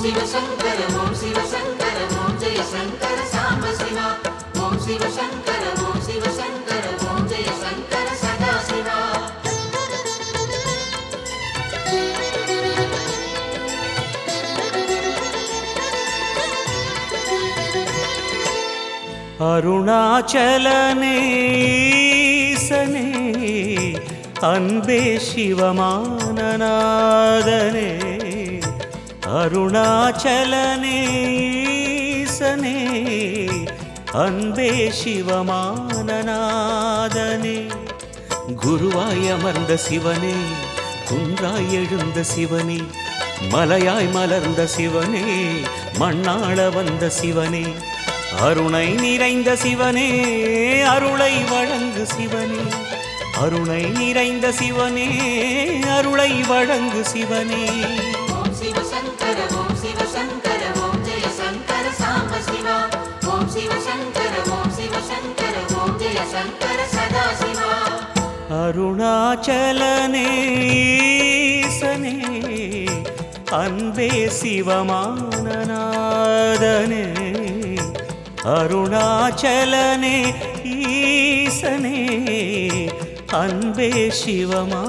शिव शंकर ओम शिव शंकर ओम जय शंकर सांब शिवा ओम शिव शंकर ओम शिव शंकर ओम जय शंकर सदा शिवा அருணாச்சலனே ஈசனே அன்பே சிவமானநாதனே அருணாச்சலனே ஈசனே அன்பே சிவமானநாதனே குருவாய் அமர்ந்த சிவனே குன்றாய் எழுந்த சிவனே மலையாய் மலர்ந்த சிவனே மண்ணாள வந்த சிவனே அருணை நிறைந்த சிவனே அருளை வழங்கு சிவனே அருணை நிறைந்த சிவனே அருளை வழங்கு சிவனே ओम शिव शंकर ओम शिव शंकर ओम जय शंकर सांब शिवा ओम शिव शंकर ओम शिव शंकर ओम जय शंकर सदा शिवा அருணாச்சலனே ஈசனே அன்பே சிவமானநாதனே அருணாச்சலனே ஈசனே அன்பே சிவமானநாதனே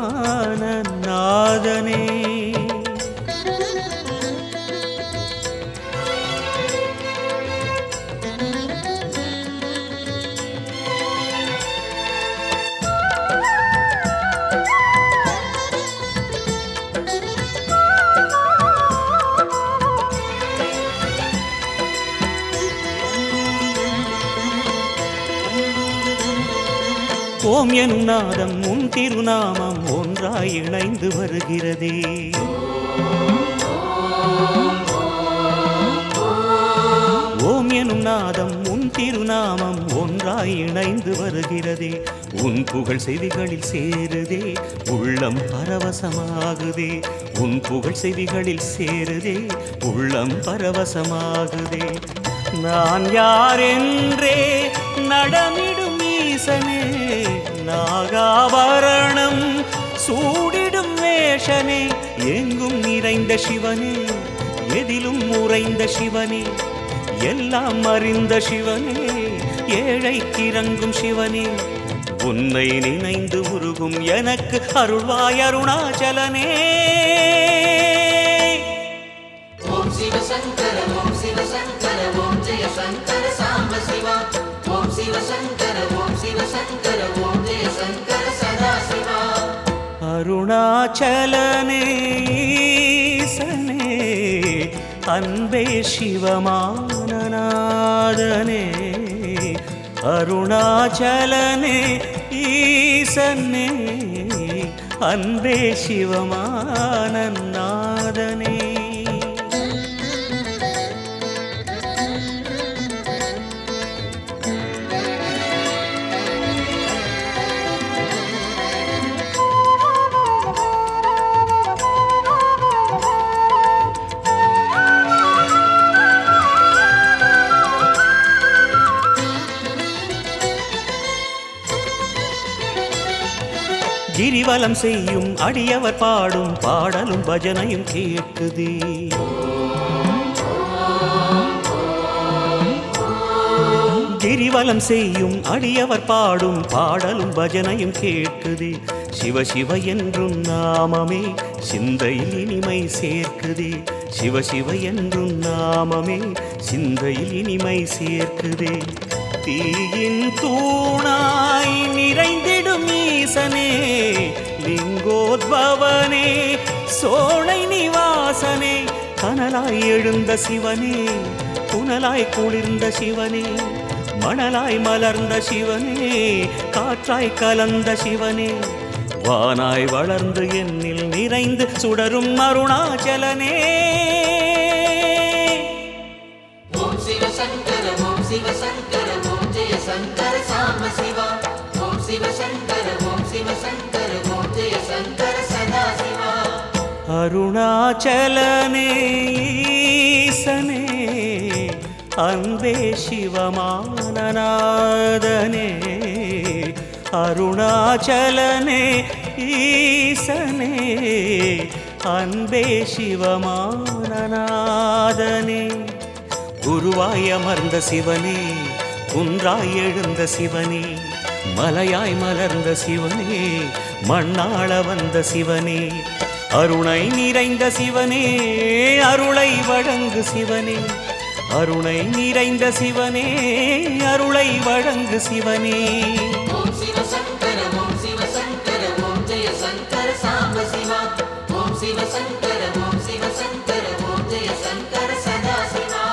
ஓம் எனும் நாதம் உன் திருநாமம் ஒன்றாய் இணைந்து வருகிறதே ஓம் எனும் நாதம் உன் திருநாமம் ஒன்றாய் இணைந்து வருகிறதே உன் புகழ் செவிகளில் சேருதே உள்ளம் பரவசமாகுதே உன் புகழ் செவிகளில் சேருதே உள்ளம் பரவசமாகுதே நான் யாரென்றே நடமிடும் ஈசனே நாகாபரணம் சூடிடும் வேஷனே எங்கும் நிறைந்த சிவனே எதிலும் உறைந்த சிவனே எல்லாம் அறிந்த சிவனே ஏழைக்கு இறங்கும் சிவனே உன்னை நினைந்து உருகும் எனக்கு அருள்வாய் அருணாச்சலனே ओम शिव शंकर ओम शिव शंकर ओम जय शंकर सांब शिवा ओम शिव शंकर ओम शिव शंकर ओम जय शंकर सदा शिवा அருணாச்சலனே ஈசனே அன்பே சிவமானநாதனே அருணாச்சலனே ஈசனே அன்பே சிவமானநாதனே கிரிவலம் செய்யும் அடியவர் பாடும் பாடலும் பஜனையும் கேட்குதே கிரிவலம் செய்யும் அடியவர் பாடும் பாடலும் பஜனையும் கேட்குதே சிவ சிவ என்றும் நாமமே சிந்தையில் இனிமை சேர்க்குதே சிவ சிவ என்றும் நாமமே சிந்தையில் இனிமை சேர்க்குதே தீயின் தூணாய் நிறைந்திடும் ஈசனே லிங்கோத்பவனே சோலை நிவாசனே கனலாய் எழுந்த சிவனே புனலாய் குளிர்ந்த சிவனே மணலாய் மலர்ந்த சிவனே காற்றாய் கலந்த சிவனே வானாய் வளர்ந்து என்னில் நிறைந்து சுடரும் அருணாச்சலனே ओम शिव शंकर ओम शिव शंकर ओम जय शंकर सांब शिवा ओम शिव शंकर ओम शिव शंकर ओम जय शंकर सदा शिवा அருணாச்சலனே ஈசனே அன்பே சிவமானநாதனே அருணாச்சலனே ஈசனே அன்பே சிவமானநாதனே நாதனே குருவாய் அமர்ந்த சிவனே குன்றாய் எழுந்த சிவனே மலையாய் மலர்ந்த சிவனே மண்ணாள வந்த சிவனே அருணை நிறைந்த சிவனே அருளை வழங்கு சிவனே அருணை நிறைந்த சிவனே அருளை வழங்கு சிவனே ஓம் சிவ சங்கர ஓம் சிவ சங்கர ஓம் ஜெய சங்கர சாம்ப சிவா ஓம் சிவ சங்கர ஓம் சிவ சங்கர ஓம் ஜெய சங்கர சதா சிவா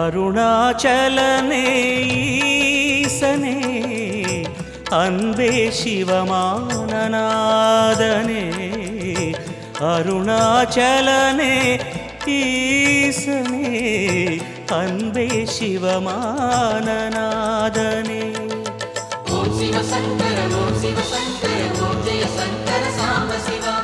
அருணாச்சலனே ஈசனே அன்பே சிவமானநாதனே அருணாச்சலனே ஈசனே அன்பே சிவமானநாதனே ஓம் சிவ சங்கர ஓம் சிவ சங்கர ஓம் ஜெய சங்கர சாம்ப சிவா